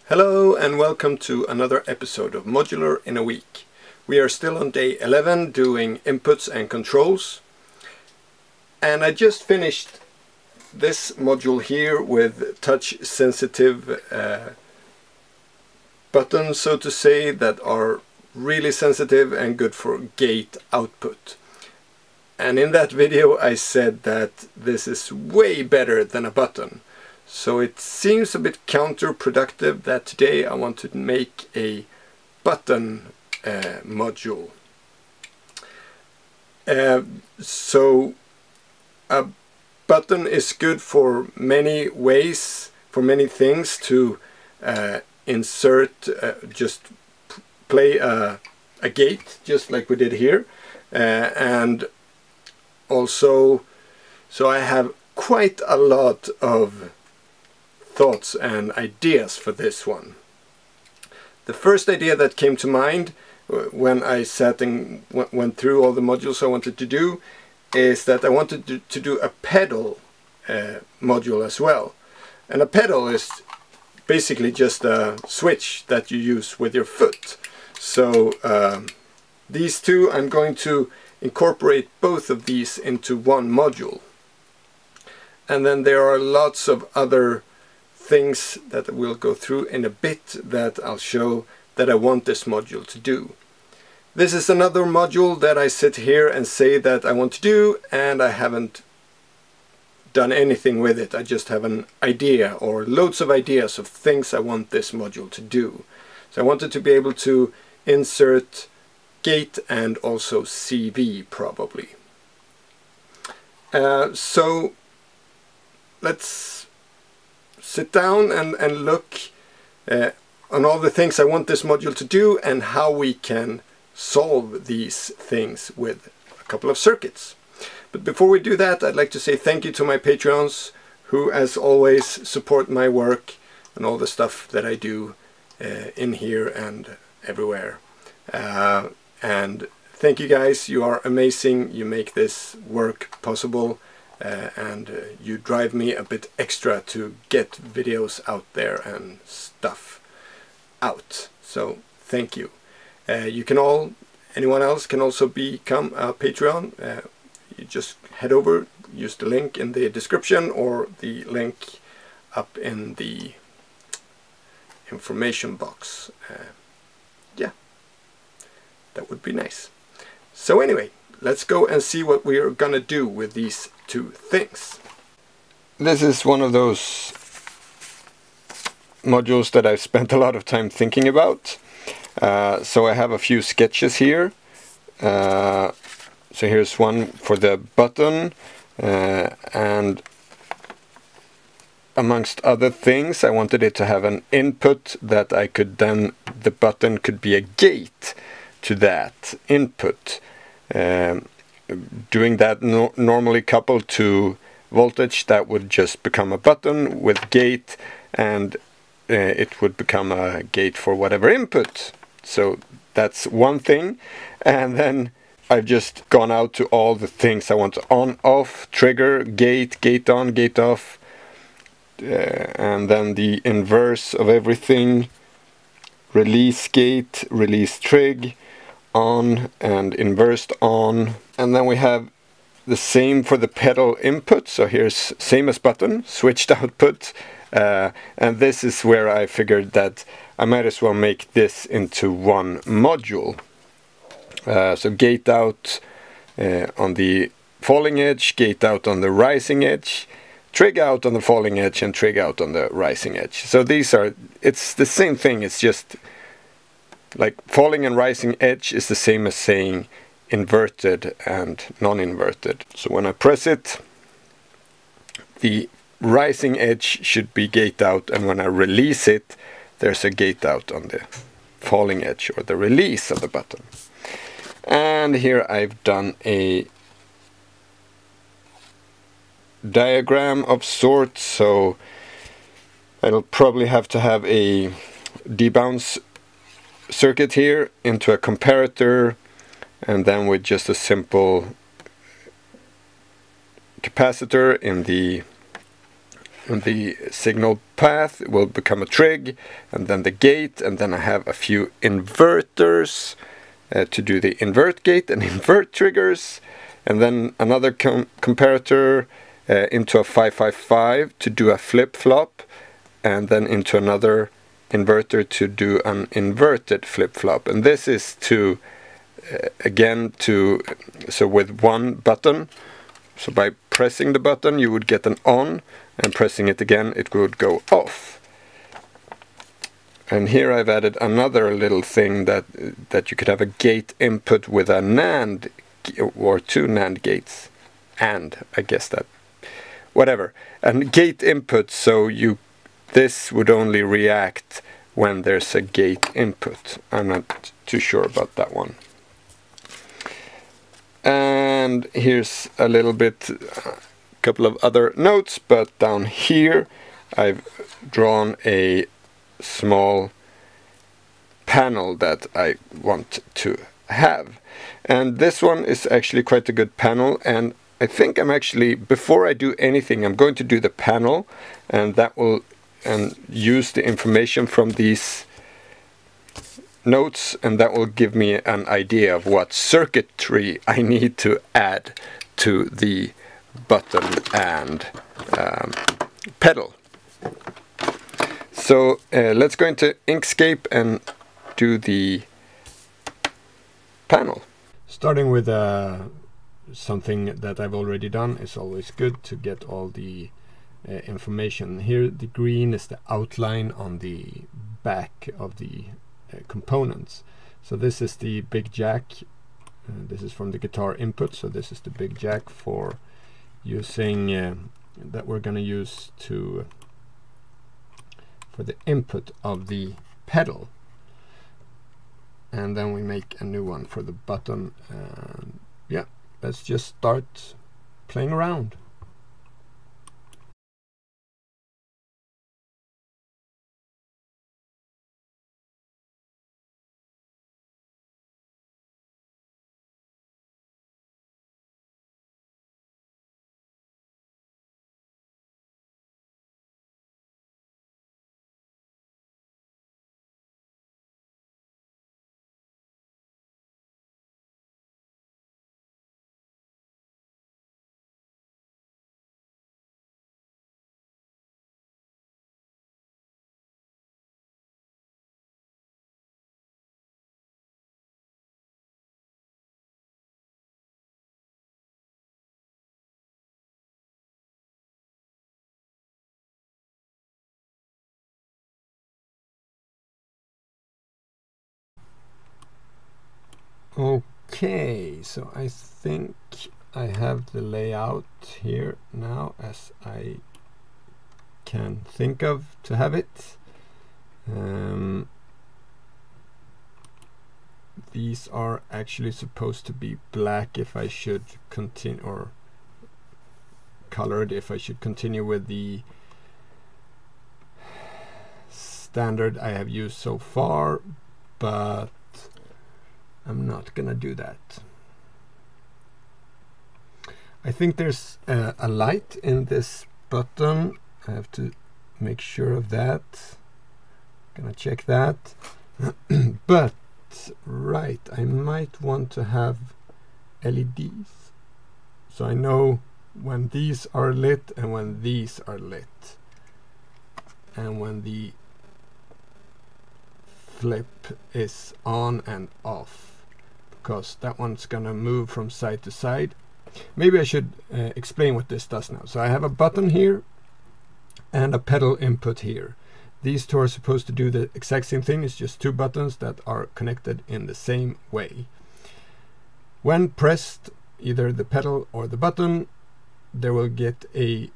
Hello and welcome to another episode of Modular in a Week. We are still on day 11 doing inputs and controls. And I just finished this module here with touch sensitive buttons, so to say, that are really sensitive and good for gate output. And in that video I said that this is way better than a button. So it seems a bit counterproductive that today I want to make a button module. So a button is good for many ways, for many things, to insert, just play a gate, just like we did here. And also, so I have quite a lot of thoughts and ideas for this one. The first idea that came to mind when I sat and went through all the modules I wanted to do is that I wanted to do a pedal module as well. And a pedal is basically just a switch that you use with your foot. So these two, I'm going to incorporate both of these into one module. And then there are lots of other things that we'll go through in a bit that I'll show that I want this module to do. This is another module that I sit here and say that I want to do, and I haven't done anything with it. I just have an idea, or loads of ideas of things I want this module to do. So I wanted to be able to insert gate and also CV probably. So let's sit down and look on all the things I want this module to do and how we can solve these things with a couple of circuits. But before we do that, I'd like to say thank you to my Patreons who, as always, support my work and all the stuff that I do in here and everywhere. And thank you guys, you are amazing, you make this work possible. And you drive me a bit extra to get videos out there and stuff out. So thank you. You can anyone else can also become a Patreon. You just head over, use the link in the description or the link up in the information box. Yeah, that would be nice. So anyway, let's go and see what we are gonna do with these two things. This is one of those modules that I've spent a lot of time thinking about. So I have a few sketches here. So here's one for the button, and amongst other things I wanted it to have an input that I could then, the button could be a gate to that input. Doing that normally coupled to voltage, that would just become a button with gate, and it would become a gate for whatever input. So that's one thing. And then I've just gone out to all the things I want to on, off, trigger, gate, gate on, gate off, and then the inverse of everything, release gate, release trigg, on and inversed on. And then we have the same for the pedal input. So here's same as button, switched output. And this is where I figured that I might as well make this into one module. So gate out on the falling edge, gate out on the rising edge, trigg out on the falling edge, and trigg out on the rising edge. So these are, it's the same thing, it's just like falling and rising edge is the same as saying inverted and non-inverted. So when I press it, the rising edge should be gate out, and when I release it, there's a gate out on the falling edge, or the release of the button. And here I've done a diagram of sorts, so I'll probably have to have a debounce circuit here into a comparator, and then with just a simple capacitor in the the signal path will become a trigg, and then the gate, and then I have a few inverters to do the invert gate and invert triggers, and then another comparator into a 555 to do a flip-flop, and then into another inverter to do an inverted flip-flop. And this is to so with one button, so by pressing the button you would get an on, and pressing it again it would go off. And here I've added another little thing that you could have a gate input with a NAND or two NAND gates, and I guess that whatever, and gate input, so this would only react when there's a gate input. I'm not too sure about that one. And here's a little bit, couple of other notes, but down here I've drawn a small panel that I want to have, and this one is actually quite a good panel, and I think I'm actually, before I do anything, I'm going to do the panel, and that will use the information from these notes, and that will give me an idea of what circuitry I need to add to the button and pedal. So let's go into Inkscape and do the panel. Starting with something that I've already done, is always good to get all the information. Here the green is the outline on the back of the components. So this is the big jack, this is from the guitar input, so this is the big jack for using that we're going to use for the input of the pedal, and then we make a new one for the button. Yeah, let's just start playing around. Okay, so I think I have the layout here now as I can think of to have it. These are actually supposed to be black if I should continue, or colored if I should continue with the standard I have used so far, but I'm not gonna do that. I think there's a light in this button. I have to make sure of that. Gonna check that. But right, I might want to have LEDs, so I know when these are lit and when these are lit, and when the flip is on and off, because that one's gonna move from side to side. Maybe I should explain what this does now. So I have a button here and a pedal input here. These two are supposed to do the exact same thing. It's just two buttons that are connected in the same way. When pressed, either the pedal or the button, there will get a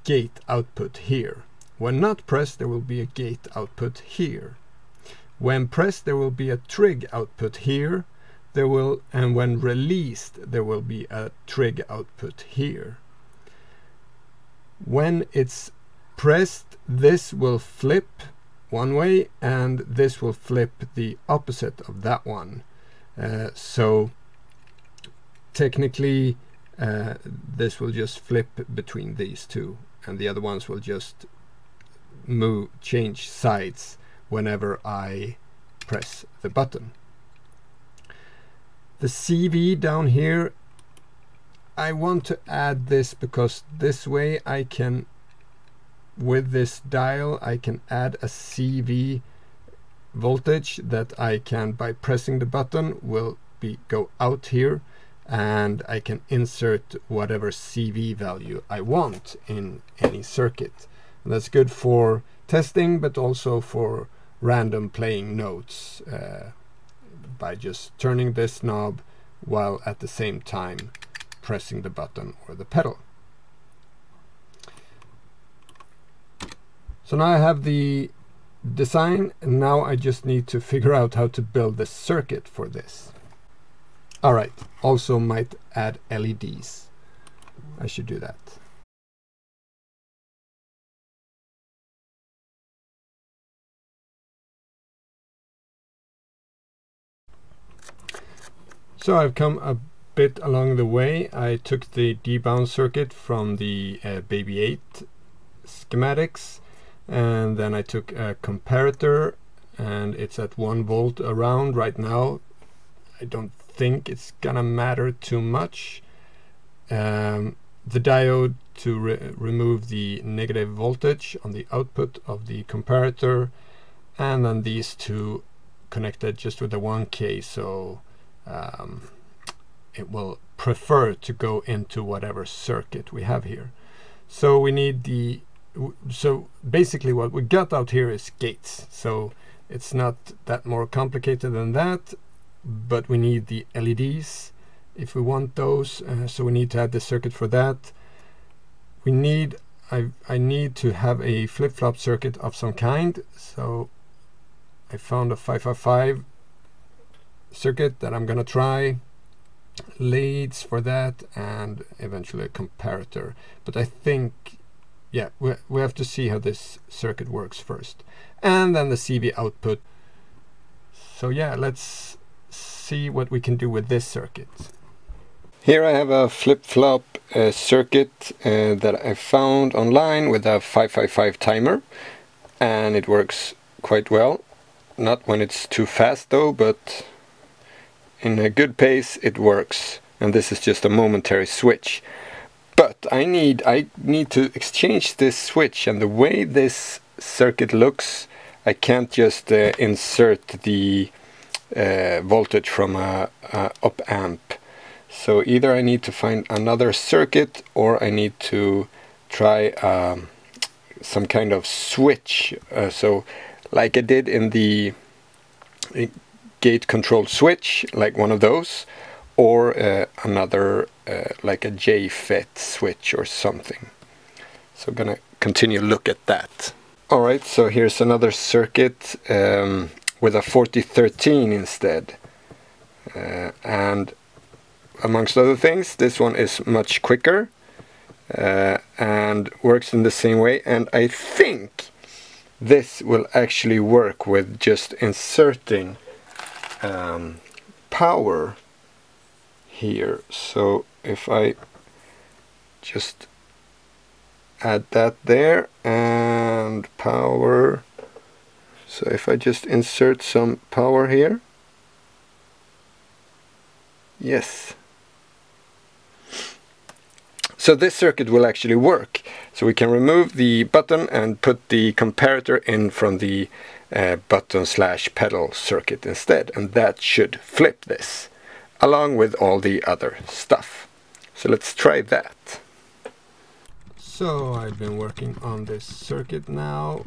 gate output here. When not pressed, there will be a gate output here. When pressed, there will be a trigg output here. And when released, there will be a trigg output here. When it's pressed, this will flip one way and this will flip the opposite of that one. So technically this will just flip between these two and the other ones will just change sides whenever I press the button. The CV down here, I want to add this because this way I can, with this dial, I can add a CV voltage that I can, by pressing the button, will go out here, and I can insert whatever CV value I want in any circuit. And that's good for testing, but also for random playing notes by just turning this knob while at the same time pressing the button or the pedal. So now I have the design, and now I just need to figure out how to build the circuit for this. Alright, also might add LEDs. I should do that. So I've come a bit along the way. I took the debound circuit from the Baby 8 schematics, and then I took a comparator, and it's at 1 volt around right now. I don't think it's gonna matter too much. The diode to remove the negative voltage on the output of the comparator, and then these two connected just with the 1K, so it will prefer to go into whatever circuit we have here. So we need the, so basically what we got out here is gates, so it's not that more complicated than that, but we need the LEDs if we want those, so we need to add the circuit for that. We need, I need to have a flip-flop circuit of some kind, so I found a 555 circuit that I'm gonna try, leads for that, and eventually a comparator. But I think, yeah, we have to see how this circuit works first, and then the CV output. So yeah, let's see what we can do with this circuit. Here I have a flip-flop circuit that I found online with a 555 timer, and it works quite well. Not when it's too fast though, but in a good pace it works, and this is just a momentary switch. But I need to exchange this switch, and the way this circuit looks, I can't just insert the voltage from a op amp. So either I need to find another circuit, or I need to try some kind of switch. So like I did in the gate control switch, like one of those, or another like a JFET switch or something. So I'm gonna continue look at that. Alright, so here's another circuit with a 4013 instead, and amongst other things, this one is much quicker and works in the same way, and I think this will actually work with just inserting power here. So if I just add that there, and power, so if I just insert some power here, yes, so this circuit will actually work. So we can remove the button and put the comparator in from the button/pedal circuit instead, and that should flip this along with all the other stuff. So let's try that. So I've been working on this circuit now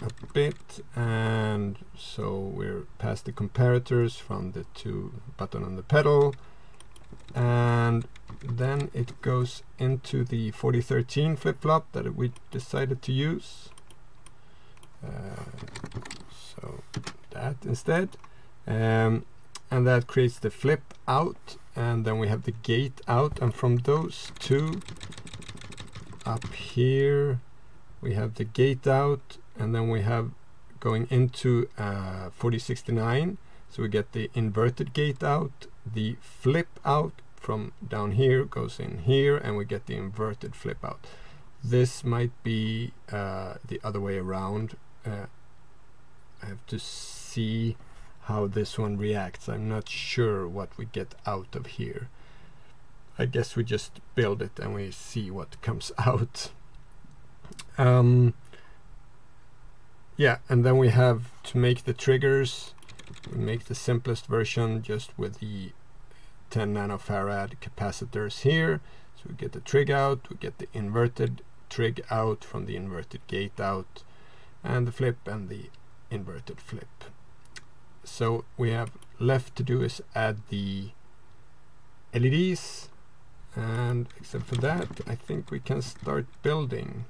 a bit, and so we're past the comparators from the 2 button and the pedal, and then it goes into the 4013 flip-flop that we decided to use. So that instead, and that creates the flip out, and then we have the gate out, and from those two up here we have the gate out, and then we have going into 4069, so we get the inverted gate out. The flip out from down here goes in here, and we get the inverted flip out. this might be the other way around. I have to see how this one reacts. I'm not sure what we get out of here. I guess we just build it and we see what comes out. Yeah, and then we have to make the triggers. We make the simplest version just with the 10 nanofarad capacitors here. So we get the trigg out, we get the inverted trigg out from the inverted gate out, and the flip and the inverted flip. So we have left to do is add the LEDs, and except for that I think we can start building.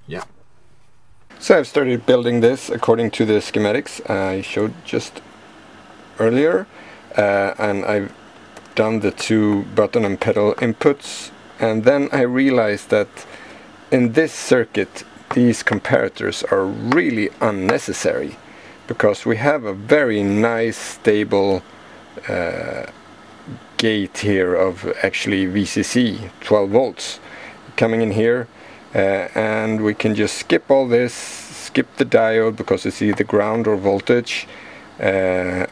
Yeah. So I've started building this according to the schematics I showed just earlier, and I've done the 2 button and pedal inputs, and then I realized that in this circuit these comparators are really unnecessary, because we have a very nice stable gate here of actually VCC 12 volts coming in here. And we can just skip all this, skip the diode because it's either ground or voltage, add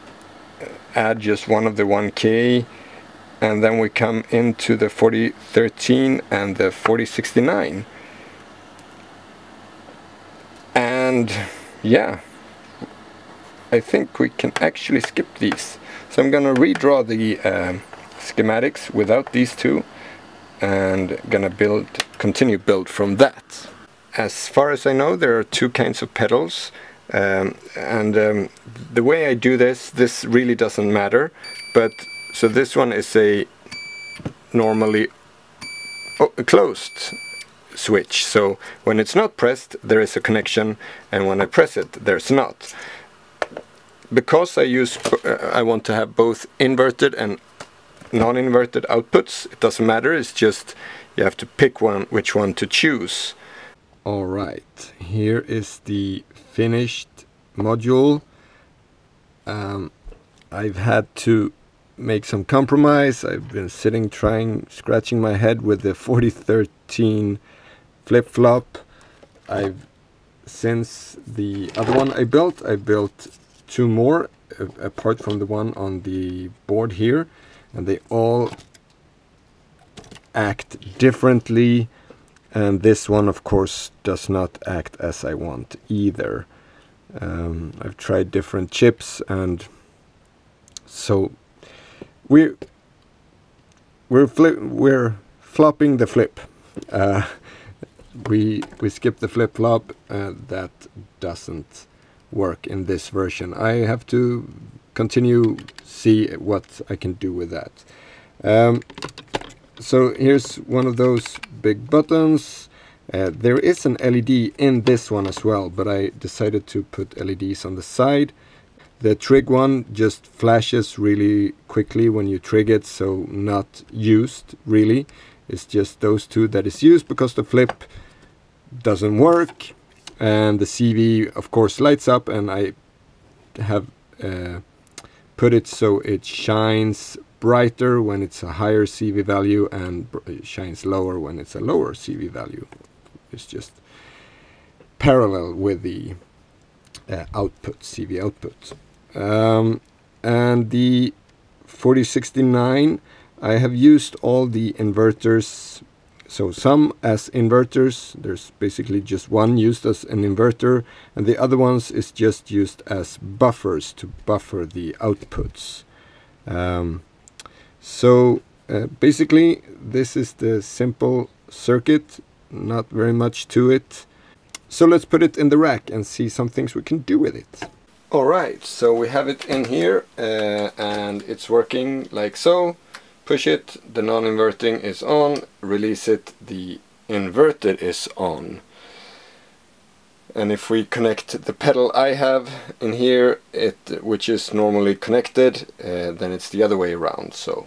just one of the 1K, and then we come into the 4013 and the 4069. And yeah, I think we can actually skip these. So I'm gonna redraw the schematics without these two, and gonna continue build from that. As far as I know, there are 2 kinds of pedals, and the way I do this really doesn't matter, but so this one is a normally closed switch, so when it's not pressed there is a connection, and when I press it there's not. Because I want to have both inverted and non-inverted outputs, it doesn't matter, it's just you have to pick which one to choose. Alright, here is the finished module. I've had to make some compromise. I've been scratching my head with the 4013 flip-flop. Since the other one I built 2 more apart from the one on the board here, and they all act differently, and this one of course does not act as I want either. I've tried different chips, and so we're flopping the flip. We skip the flip-flop. That doesn't work in this version. I have to continue see what I can do with that. So here's one of those big buttons. There is an LED in this one as well, but I decided to put LEDs on the side. The trigg one just flashes really quickly when you trigg it, so not used really. It's just those 2 that is used because the flip doesn't work, and the CV of course lights up, and I have put it so it shines brighter when it's a higher CV value and shines lower when it's a lower CV value. It's just parallel with the output, CV output. And the 4069, I have used all the inverters, so some as inverters. There's basically just one used as an inverter, and the other ones is just used as buffers to buffer the outputs. Basically this is the simple circuit, not very much to it. So let's put it in the rack and see some things we can do with it. Alright, so we have it in here, and it's working like so. Push it, the non-inverting is on, release it, the inverted is on. And if we connect the pedal I have in here, which is normally connected, then it's the other way around, so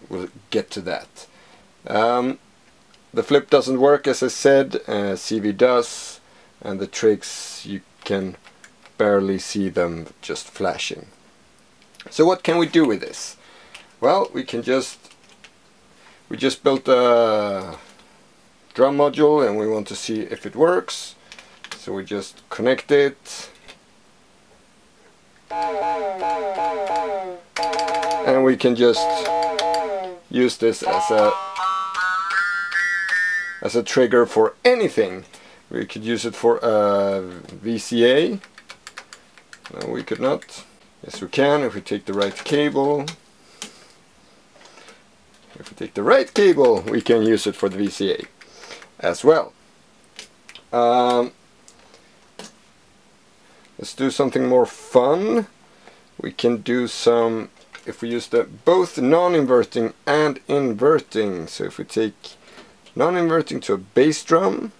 we'll get to that. The flip doesn't work, as I said, CV does, and the tricks, you can barely see them just flashing. So what can we do with this? Well, we can just we just built a drum module and we want to see if it works. So we just connect it. And we can just use this as a trigger for anything. We could use it for a VCA. No, we could not. Yes, we can if we take the right cable. If we take the right cable, we can use it for the VCA as well. Let's do something more fun. We can do some, if we use both non-inverting and inverting. So if we take non-inverting to a bass drum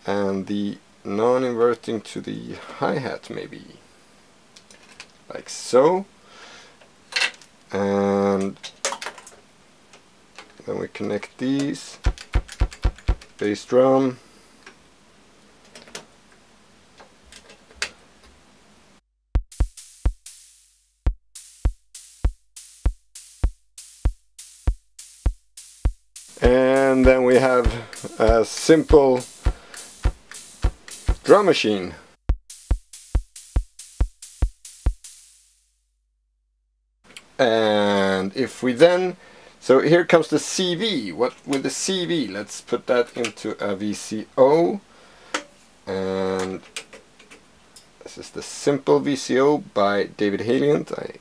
and the non-inverting to the hi-hat, maybe like so, and then we connect these, bass drum, and then we have a simple drum machine. And if we then, so here comes the CV. What with the CV? Let's put that into a VCO. And this is the simple VCO by David Haliant. I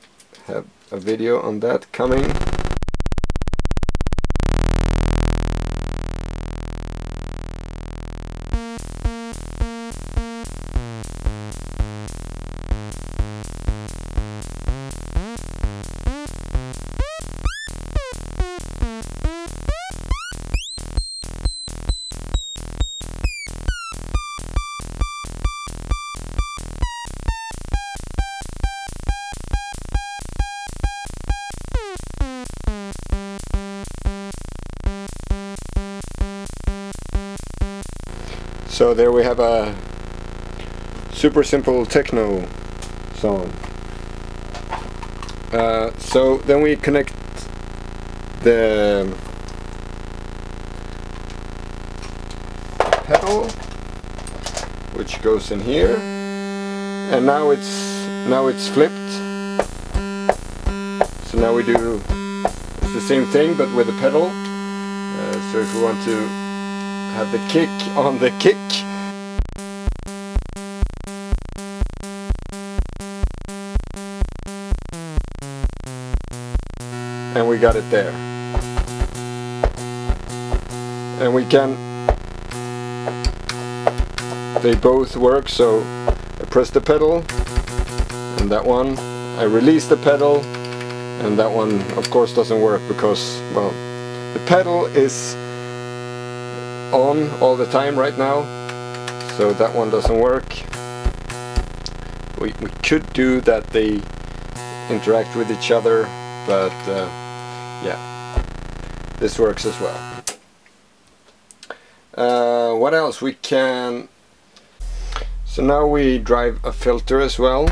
have a video on that coming. So there we have a super simple techno song. So then we connect the pedal, which goes in here, and now it's flipped. So now we do the same thing but with the pedal. So if we want to have the kick on the kick, and we got it there. And we can, they both work, so I press the pedal and that one, I release the pedal, and that one of course doesn't work because, well, the pedal is on all the time right now, so that one doesn't work. We could do that they interact with each other, but yeah, this works as well. What else we can, so now we drive a filter as well.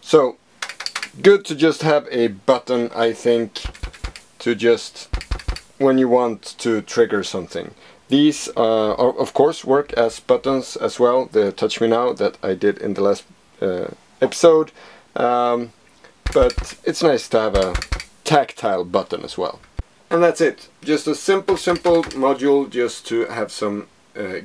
So, good to just have a button, I think, to just, when you want to trigger something. These of course work as buttons as well, the Touch Me Now that I did in the last episode, but it's nice to have a tactile button as well. And that's it, just a simple module just to have some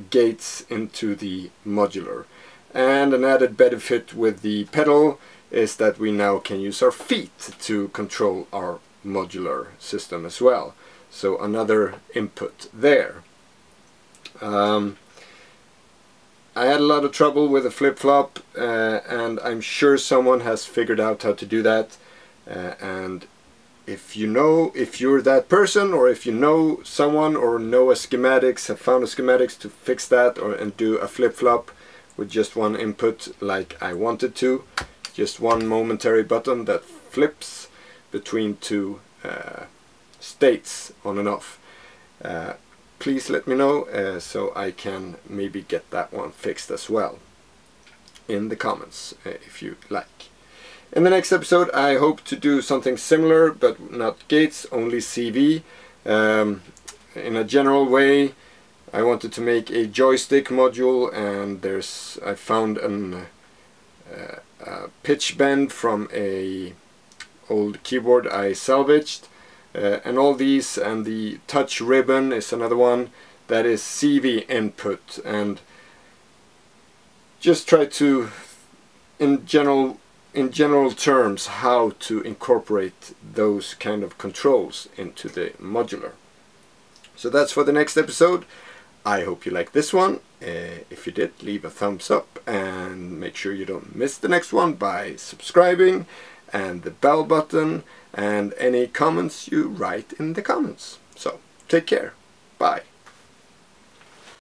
gates into the modular. And an added benefit with the pedal is that we now can use our feet to control our modular system as well. So another input there. I had a lot of trouble with a flip-flop, and I'm sure someone has figured out how to do that. And if you're that person, or if you know someone or know a schematics, have found a schematics to fix that, and do a flip-flop with just one input like I wanted to, just one momentary button that flips between two states on and off, please let me know so I can maybe get that one fixed as well in the comments if you like. In the next episode I hope to do something similar, but not gates, only CV. In a general way, I wanted to make a joystick module, and I found a pitch bend from a old keyboard I salvaged. And all these, and the touch ribbon is another one that is CV input, and just try to in general terms how to incorporate those kind of controls into the modular. So that's for the next episode. I hope you liked this one. If you did, leave a thumbs up and make sure you don't miss the next one by subscribing and the bell button, and any comments you write in the comments. So take care. Bye.